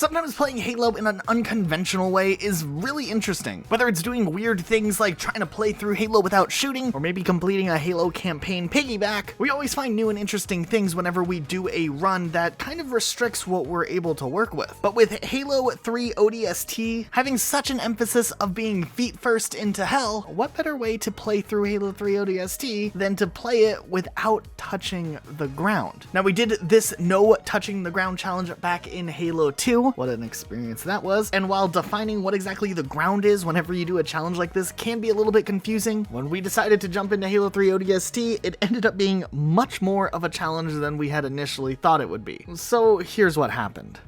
Sometimes playing Halo in an unconventional way is really interesting. Whether it's doing weird things like trying to play through Halo without shooting, or maybe completing a Halo campaign piggyback, we always find new and interesting things whenever we do a run that kind of restricts what we're able to work with. But with Halo 3 ODST having such an emphasis of being feet first into hell, what better way to play through Halo 3 ODST than to play it without touching the ground? Now, we did this no touching the ground challenge back in Halo 2. What an experience that was. And while defining what exactly the ground is whenever you do a challenge like this can be a little bit confusing, when we decided to jump into Halo 3 ODST, it ended up being much more of a challenge than we had initially thought it would be. So here's what happened.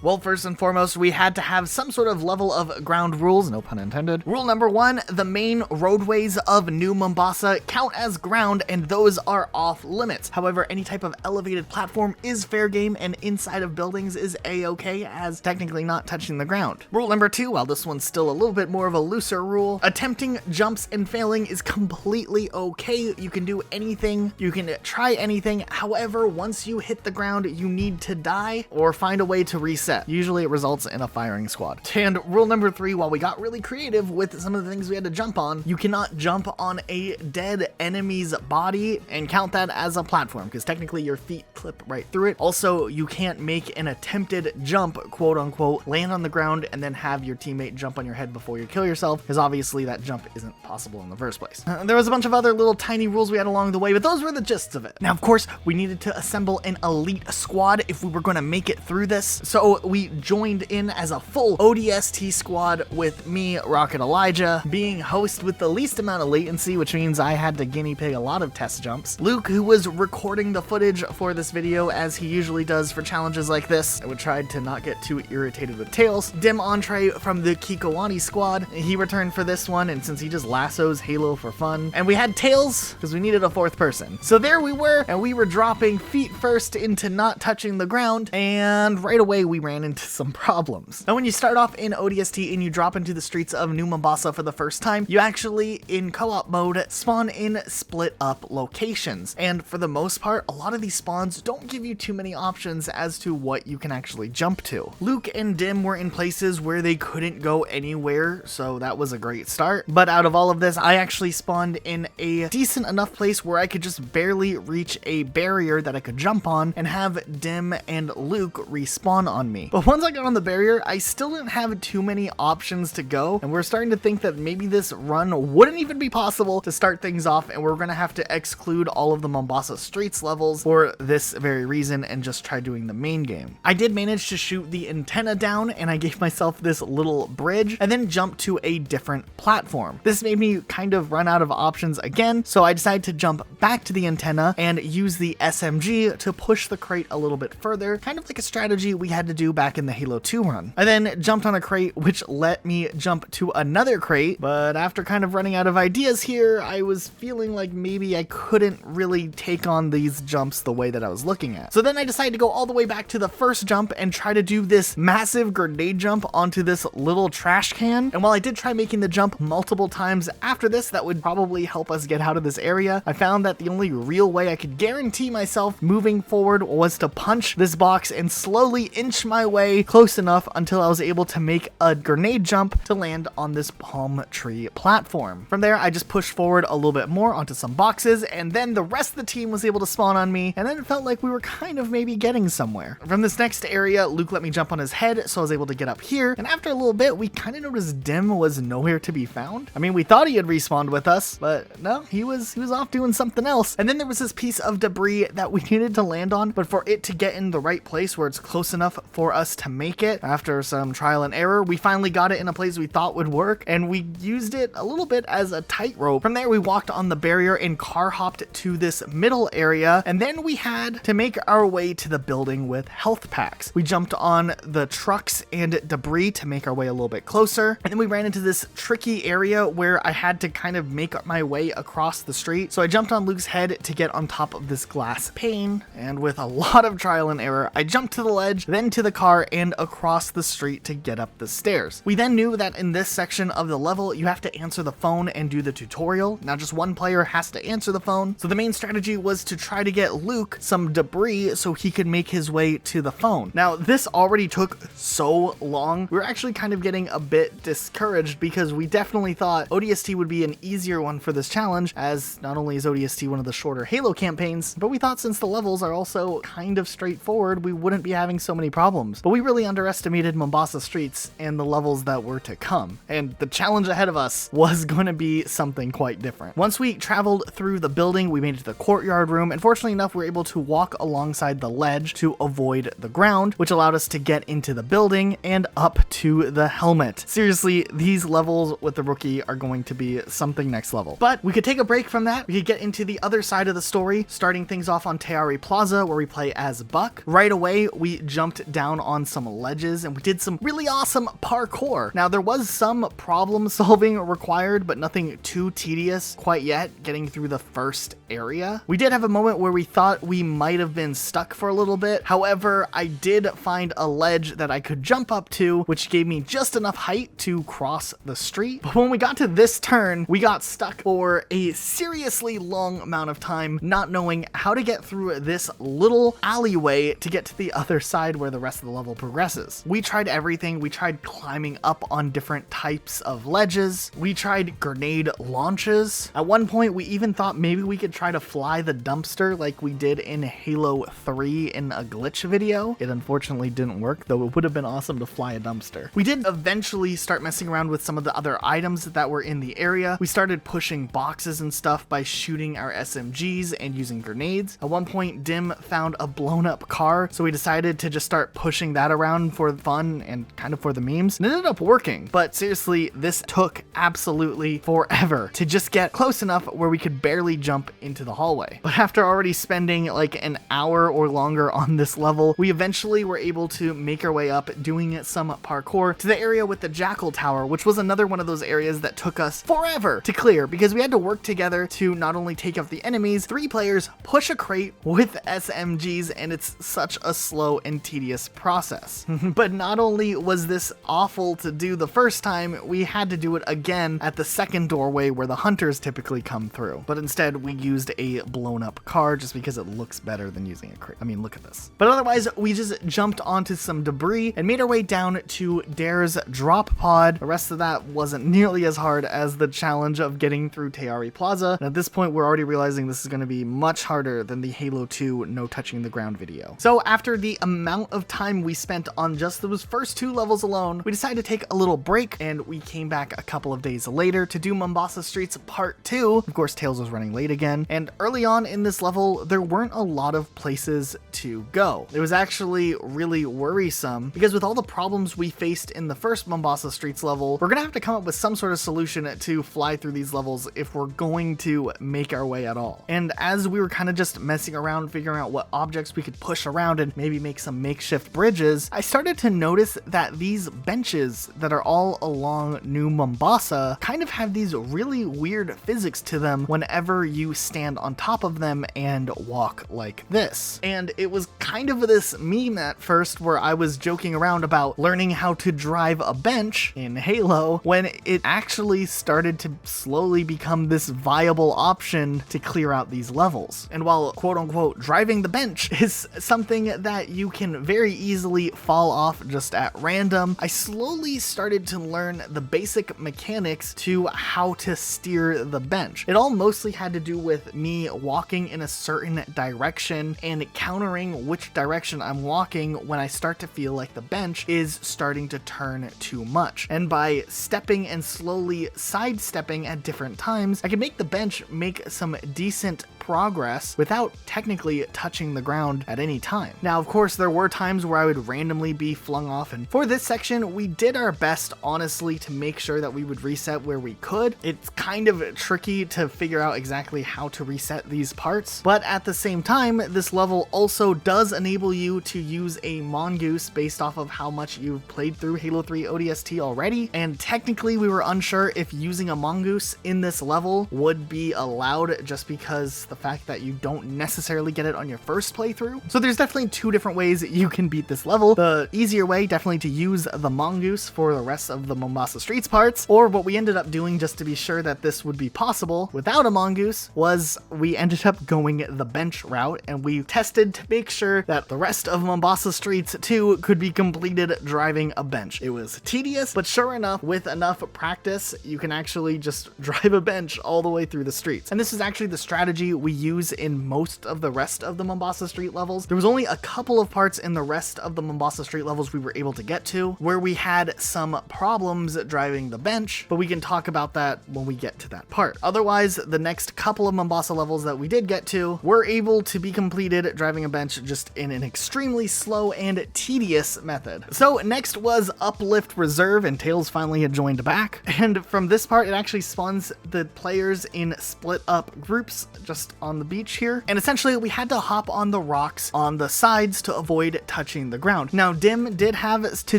Well, first and foremost, we had to have some sort of level of ground rules, no pun intended. Rule number 1, the main roadways of New Mombasa count as ground and those are off limits. However, any type of elevated platform is fair game and inside of buildings is a-okay as technically not touching the ground. Rule number 2, while this one's still a little bit more of a looser rule, attempting jumps and failing is completely okay. You can do anything, you can try anything. However, once you hit the ground, you need to die or find a way to reset. Usually it results in a firing squad. And rule number 3, while we got really creative with some of the things we had to jump on, you cannot jump on a dead enemy's body and count that as a platform because technically your feet clip right through it. Also, you can't make an attempted jump, quote unquote, land on the ground and then have your teammate jump on your head before you kill yourself because obviously that jump isn't possible in the first place. There was a bunch of other little tiny rules we had along the way, but those were the gists of it. Now, of course, we needed to assemble an elite squad if we were going to make it through this. So we joined in as a full ODST squad with me, Rocket Elijah, being host with the least amount of latency, which means I had to guinea pig a lot of test jumps. Luke, who was recording the footage for this video as he usually does for challenges like this. I would try to not get too irritated with Tails. Dim Entree from the Kikowani squad. He returned for this one, and since he just lassos Halo for fun. And we had Tails because we needed a 4th person. So there we were, and we were dropping feet first into not touching the ground, and right away we ran into some problems. Now, when you start off in ODST and you drop into the streets of New Mombasa for the first time, you actually, in co-op mode, spawn in split up locations. And for the most part, a lot of these spawns don't give you too many options as to what you can actually jump to. Luke and Dim were in places where they couldn't go anywhere, so that was a great start. But out of all of this, I actually spawned in a decent enough place where I could just barely reach a barrier that I could jump on and have Dim and Luke respawn on me. But once I got on the barrier, I still didn't have too many options to go, and we're starting to think that maybe this run wouldn't even be possible to start things off, and we're gonna have to exclude all of the Mombasa Streets levels for this very reason and just try doing the main game. I did manage to shoot the antenna down, and I gave myself this little bridge and then jump to a different platform. This made me kind of run out of options again, so I decided to jump back to the antenna and use the SMG to push the crate a little bit further, kind of like a strategy we had to do back in the Halo 2 run. I then jumped on a crate, which let me jump to another crate, but after kind of running out of ideas here, I was feeling like maybe I couldn't really take on these jumps the way that I was looking at. So then I decided to go all the way back to the first jump and try to do this massive grenade jump onto this little trash can. And while I did try making the jump multiple times after this, that would probably help us get out of this area, I found that the only real way I could guarantee myself moving forward was to punch this box and slowly inch my way close enough until I was able to make a grenade jump to land on this palm tree platform. From there, I just pushed forward a little bit more onto some boxes, and then the rest of the team was able to spawn on me, and then it felt like we were kind of maybe getting somewhere. From this next area, Luke let me jump on his head, so I was able to get up here, and after a little bit, we kind of noticed Dim was nowhere to be found. I mean, we thought he had respawned with us, but no, he was off doing something else. And then there was this piece of debris that we needed to land on, but for it to get in the right place where it's close enough for us to make it, after some trial and error, we finally got it in a place we thought would work, and we used it a little bit as a tightrope. From there, we walked on the barrier and car hopped to this middle area, and then we had to make our way to the building with health packs. We jumped on the trucks and debris to make our way a little bit closer, and then we ran into this tricky area where I had to kind of make my way across the street. So I jumped on Luke's head to get on top of this glass pane, and with a lot of trial and error, I jumped to the ledge, then to the car and across the street to get up the stairs. We then knew that in this section of the level, you have to answer the phone and do the tutorial. Now just one player has to answer the phone. So the main strategy was to try to get Luke some debris so he could make his way to the phone. Now this already took so long. We were actually kind of getting a bit discouraged because we definitely thought ODST would be an easier one for this challenge, as not only is ODST one of the shorter Halo campaigns, but we thought since the levels are also kind of straightforward, we wouldn't be having so many problems. But we really underestimated Mombasa Streets and the levels that were to come, and the challenge ahead of us was going to be something quite different. Once we traveled through the building, we made it to the courtyard room, and fortunately enough, we were able to walk alongside the ledge to avoid the ground, which allowed us to get into the building and up to the helmet. Seriously, these levels with the rookie are going to be something next level. But we could take a break from that. We could get into the other side of the story, starting things off on Teari Plaza, where we play as Buck. Right away, we jumped down on some ledges and we did some really awesome parkour. Now, there was some problem solving required, but nothing too tedious quite yet getting through the first area. We did have a moment where we thought we might have been stuck for a little bit. However, I did find a ledge that I could jump up to, which gave me just enough height to cross the street. But when we got to this turn, we got stuck for a seriously long amount of time, not knowing how to get through this little alleyway to get to the other side where the rest of the level progresses. We tried everything. We tried climbing up on different types of ledges. We tried grenade launches. At one point, we even thought maybe we could try to fly the dumpster like we did in Halo 3 in a glitch video. It unfortunately didn't work, though it would have been awesome to fly a dumpster. We did eventually start messing around with some of the other items that were in the area. We started pushing boxes and stuff by shooting our SMGs and using grenades. At one point, Dim found a blown up car, so we decided to just start pushing that around for fun and kind of for the memes. And it ended up working, but seriously, this took absolutely forever to just get close enough where we could barely jump into the hallway. But after already spending like an hour or longer on this level, we eventually were able to make our way up doing some parkour to the area with the Jackal Tower, which was another one of those areas that took us forever to clear because we had to work together to not only take out the enemies, 3 players push a crate with SMGs, and it's such a slow and tedious process. But not only was this awful to do the first time, we had to do it again at the second doorway where the hunters typically come through. But instead, we used a blown up car just because it looks better than using a crate. I mean, look at this. But otherwise, we just jumped onto some debris and made our way down to Dare's drop pod. The rest of that wasn't nearly as hard as the challenge of getting through Teari Plaza. And at this point, we're already realizing this is going to be much harder than the Halo 2 No Touching the Ground video. So after the amount of time we spent on just those first 2 levels alone, we decided to take a little break, and we came back a couple of days later to do Mombasa Streets Part 2. Of course, Tails was running late again, and early on in this level, there weren't a lot of places to go. It was actually really worrisome because with all the problems we faced in the first Mombasa Streets level, we're gonna have to come up with some sort of solution to fly through these levels if we're going to make our way at all. And as we were kind of just messing around, figuring out what objects we could push around and maybe make some makeshift bridges, I started to notice that these benches that are all along New Mombasa kind of have these really weird physics to them whenever you stand on top of them and walk like this. And it was kind of this meme at first where I was joking around about learning how to drive a bench in Halo when it actually started to slowly become this viable option to clear out these levels. And while quote unquote driving the bench is something that you can very easily fall off just at random, I slowly started to learn the basic mechanics to how to steer the bench. It all mostly had to do with me walking in a certain direction and countering which direction I'm walking when I start to feel like the bench is starting to turn too much. And by stepping and slowly sidestepping at different times, I can make the bench make some decent progress without technically touching the ground at any time. Now, of course, there were times where I would randomly be flung off, and for this section, we did our best, honestly, to make sure that we would reset where we could. It's kind of tricky to figure out exactly how to reset these parts, but at the same time, this level also does enable you to use a mongoose based off of how much you've played through Halo 3 ODST already, and technically we were unsure if using a mongoose in this level would be allowed just because the fact that you don't necessarily get it on your first playthrough. So there's definitely two different ways that you can beat this level. The easier way, definitely to use the mongoose for the rest of the Mombasa Streets parts, or what we ended up doing just to be sure that this would be possible without a mongoose was we ended up going the bench route, and we tested to make sure that the rest of Mombasa Streets 2 could be completed driving a bench. It was tedious, but sure enough, with enough practice, you can actually just drive a bench all the way through the streets. And this is actually the strategy we use in most of the rest of the Mombasa Street levels. There was only a couple of parts in the rest of the Mombasa Street levels we were able to get to where we had some problems driving the bench, but we can talk about that when we get to that part. Otherwise, the next couple of Mombasa levels that we did get to were able to be completed driving a bench just in an extremely slow and tedious method. So next was Uplift Reserve, and Tails finally had joined back. And from this part, it actually spawns the players in split up groups just on the beach here. And essentially we had to hop on the rocks on the sides to avoid touching the ground. Now Dim did have to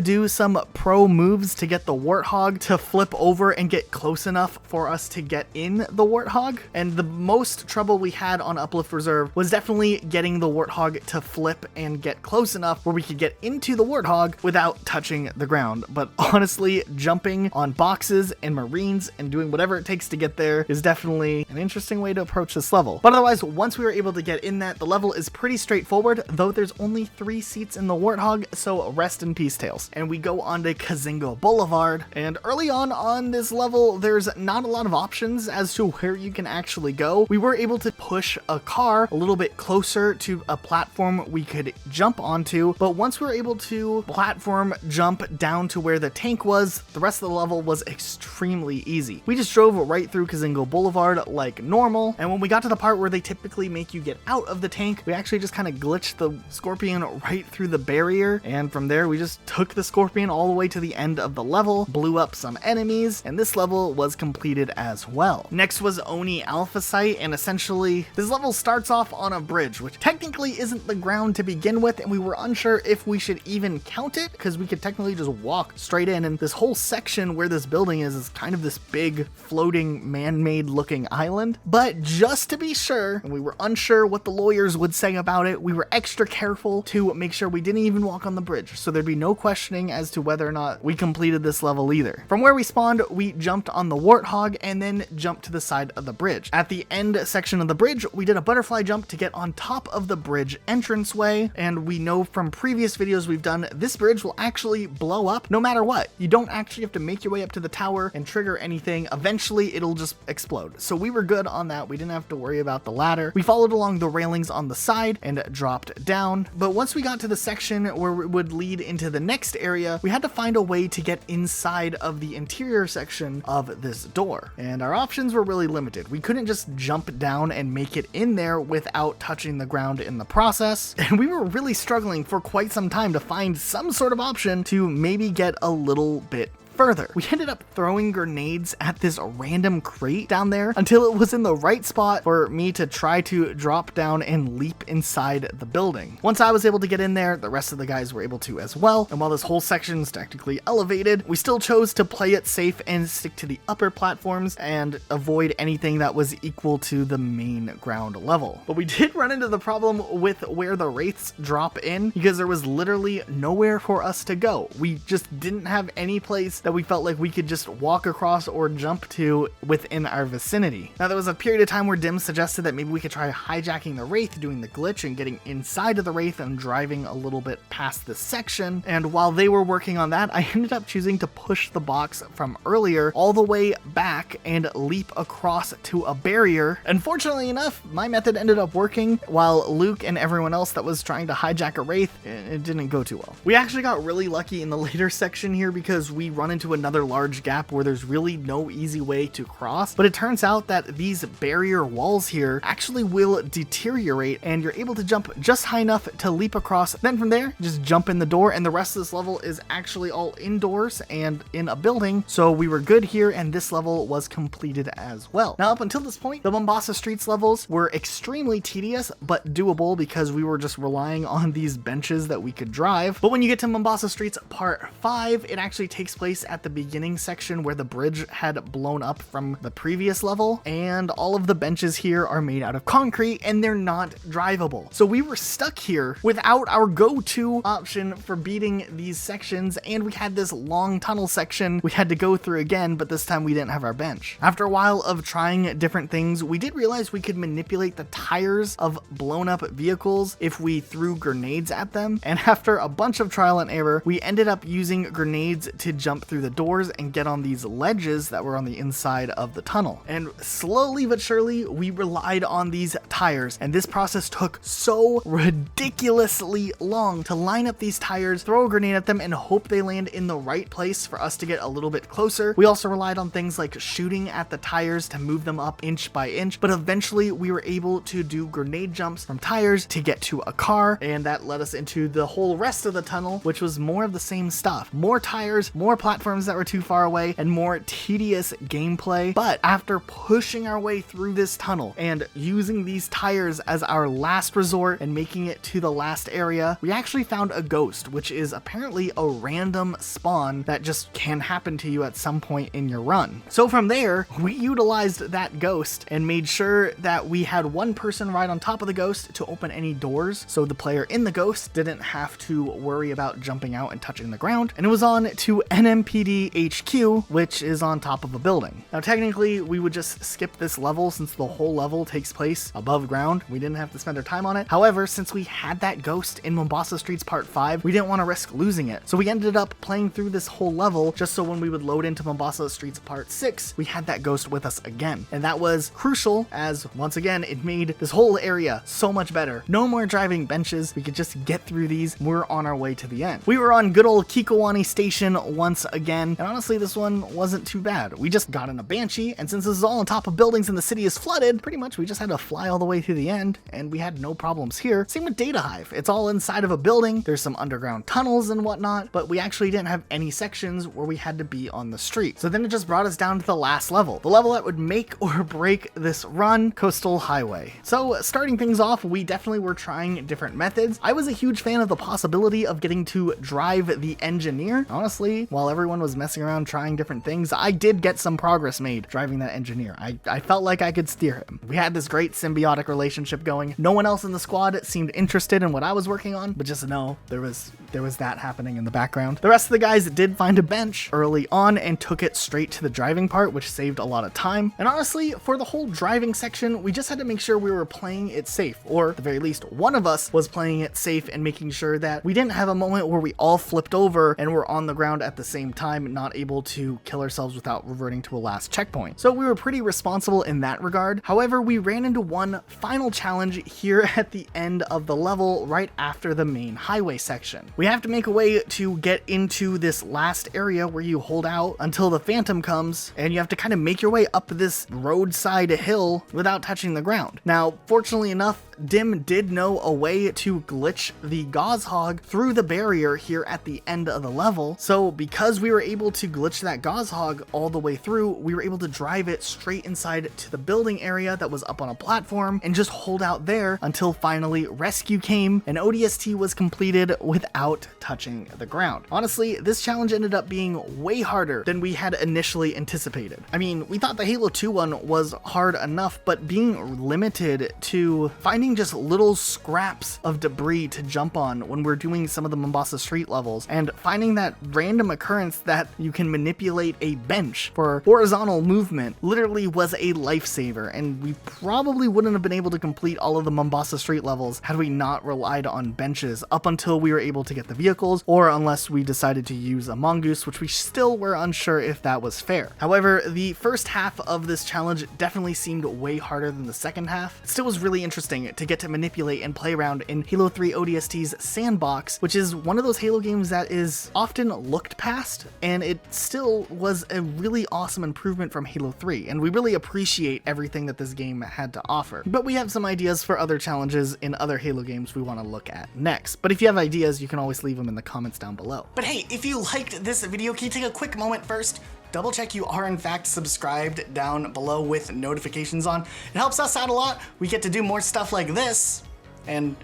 do some pro moves to get the Warthog to flip over and get close enough for us to get in the Warthog. And the most trouble we had on Uplift Reserve was definitely getting the Warthog to flip and get close enough where we could get into the Warthog without touching the ground. But honestly, jumping on boxes and marines and doing whatever it takes to get there is definitely an interesting way to approach this level. But otherwise, once we were able to get in that, the level is pretty straightforward, though there's only 3 seats in the Warthog, so rest in peace, Tails. And we go on to Kazingo Boulevard, and early on this level, there's not a lot of options as to where you can actually go. We were able to push a car a little bit closer to a platform we could jump onto, but once we were able to platform jump down to where the tank was, the rest of the level was extremely easy. We just drove right through Kazingo Boulevard like normal, and when we got to the part where they typically make you get out of the tank, we actually just kind of glitched the Scorpion right through the barrier, and from there we just took the Scorpion all the way to the end of the level, blew up some enemies, and this level was completed as well. Next was Owney Alpha Site, and essentially this level starts off on a bridge, which technically isn't the ground to begin with, and we were unsure if we should even count it because we could technically just walk straight in, and this whole section where this building is kind of this big floating man-made looking island. But just to be sure, and we were unsure what the lawyers would say about it, we were extra careful to make sure we didn't even walk on the bridge, so there'd be no questioning as to whether or not we completed this level either. From where we spawned, we jumped on the Warthog and then jumped to the side of the bridge. At the end section of the bridge, we did a butterfly jump to get on top of the bridge entranceway, and we know from previous videos we've done, this bridge will actually blow up no matter what. You don't actually have to make your way up to the tower and trigger anything. Eventually it'll just explode. So we were good on that. We didn't have to worry about the ladder. We followed along the railings on the side and dropped down. But once we got to the section where it would lead into the next area, we had to find a way to get inside of the interior section of this door. And our options were really limited. We couldn't just jump down and make it in there without touching the ground in the process. And we were really struggling for quite some time to find some sort of option to maybe get a little bit further. We ended up throwing grenades at this random crate down there until it was in the right spot for me to try to drop down and leap inside the building. Once I was able to get in there, the rest of the guys were able to as well, and while this whole section is technically elevated, we still chose to play it safe and stick to the upper platforms and avoid anything that was equal to the main ground level. But we did run into the problem with where the wraiths drop in, because there was literally nowhere for us to go. We just didn't have any place that we felt like we could just walk across or jump to within our vicinity. Now, there was a period of time where Dim suggested that maybe we could try hijacking the Wraith, doing the glitch and getting inside of the Wraith and driving a little bit past this section. And while they were working on that, I ended up choosing to push the box from earlier all the way back and leap across to a barrier. Unfortunately enough, my method ended up working, while Luke and everyone else that was trying to hijack a Wraith, it didn't go too well. We actually got really lucky in the later section here because we run into another large gap where there's really no easy way to cross, but it turns out that these barrier walls here actually will deteriorate and you're able to jump just high enough to leap across. Then from there, just jump in the door, and the rest of this level is actually all indoors and in a building. So we were good here, and this level was completed as well. Now, up until this point, the Mombasa Streets levels were extremely tedious, but doable because we were just relying on these benches that we could drive. But when you get to Mombasa Streets Part 5, it actually takes place at the beginning section where the bridge had blown up from the previous level, and all of the benches here are made out of concrete and they're not drivable. So we were stuck here without our go-to option for beating these sections, and we had this long tunnel section we had to go through again, but this time we didn't have our bench. After a while of trying different things, we did realize we could manipulate the tires of blown up vehicles if we threw grenades at them, and after a bunch of trial and error, we ended up using grenades to jump through the doors and get on these ledges that were on the inside of the tunnel. And slowly but surely, we relied on these tires, and this process took so ridiculously long to line up these tires, throw a grenade at them, and hope they land in the right place for us to get a little bit closer. We also relied on things like shooting at the tires to move them up inch by inch, but eventually we were able to do grenade jumps from tires to get to a car, and that led us into the whole rest of the tunnel, which was more of the same stuff. More tires, more platforms that were too far away, and more tedious gameplay. But after pushing our way through this tunnel and using these tires as our last resort and making it to the last area, we actually found a ghost, which is apparently a random spawn that just can happen to you at some point in your run. So from there, we utilized that ghost and made sure that we had one person right on top of the ghost to open any doors, so the player in the ghost didn't have to worry about jumping out and touching the ground, and it was on to NMPD HQ, which is on top of a building. Now technically we would just skip this level since the whole level takes place above ground. We didn't have to spend our time on it. However, since we had that ghost in Mombasa Streets Part 5, we didn't want to risk losing it. So we ended up playing through this whole level just so when we would load into Mombasa Streets Part 6, we had that ghost with us again. And that was crucial as, once again, it made this whole area so much better. No more driving benches. We could just get through these. We're on our way to the end. We were on good old Kikowani Station once again, and honestly, this one wasn't too bad. We just got in a Banshee, and since this is all on top of buildings and the city is flooded, pretty much we just had to fly all the way to the end, and we had no problems here. Same with Data Hive. It's all inside of a building. There's some underground tunnels and whatnot, but we actually didn't have any sections where we had to be on the street. So then it just brought us down to the last level, the level that would make or break this run, Coastal Highway. So starting things off, we definitely were trying different methods. I was a huge fan of the possibility of getting to drive the engineer. Honestly, while everyone was messing around trying different things, I did get some progress made driving that engineer. I felt like I could steer him. We had this great symbiotic relationship going. No one else in the squad seemed interested in what I was working on, but just know there was that happening in the background. The rest of the guys did find a bench early on and took it straight to the driving part, which saved a lot of time. And honestly, for the whole driving section, we just had to make sure we were playing it safe, or at the very least, one of us was playing it safe and making sure that we didn't have a moment where we all flipped over and were on the ground at the same time, not able to kill ourselves without reverting to a last checkpoint. So we were pretty responsible in that regard. However, we ran into one final challenge here at the end of the level right after the main highway section. We have to make a way to get into this last area where you hold out until the phantom comes, and you have to kind of make your way up this roadside hill without touching the ground. Now, fortunately enough, Dim did know a way to glitch the gauze hog through the barrier here at the end of the level. So because we were able to glitch that gauze hog all the way through, we were able to drive it straight inside to the building area that was up on a platform and just hold out there until finally rescue came and ODST was completed without touching the ground. Honestly, this challenge ended up being way harder than we had initially anticipated. I mean, we thought the Halo 2 one was hard enough, but being limited to finding just little scraps of debris to jump on when we're doing some of the Mombasa Street levels, and finding that random occurrence that you can manipulate a bench for horizontal movement literally was a lifesaver, and we probably wouldn't have been able to complete all of the Mombasa Street levels had we not relied on benches up until we were able to get the vehicles, or unless we decided to use a mongoose, which we still were unsure if that was fair. However, the first half of this challenge definitely seemed way harder than the second half. It still was really interesting to get to manipulate and play around in Halo 3 ODST's sandbox, which is one of those Halo games that is often looked past, and it still was a really awesome improvement from Halo 3, and we really appreciate everything that this game had to offer. But we have some ideas for other challenges in other Halo games we want to look at next. But if you have ideas, you can always leave them in the comments down below. But hey, if you liked this video, can you take a quick moment first? Double check you are in fact subscribed down below with notifications on. It helps us out a lot. We get to do more stuff like this, and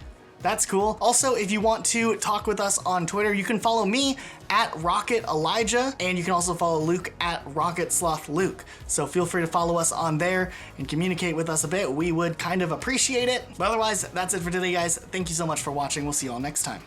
That's cool. Also, if you want to talk with us on Twitter, you can follow me at Rocket Elijah, and you can also follow Luke at Rocket Sloth Luke. So feel free to follow us on there and communicate with us a bit. We would kind of appreciate it. But otherwise, that's it for today, guys. Thank you so much for watching. We'll see you all next time.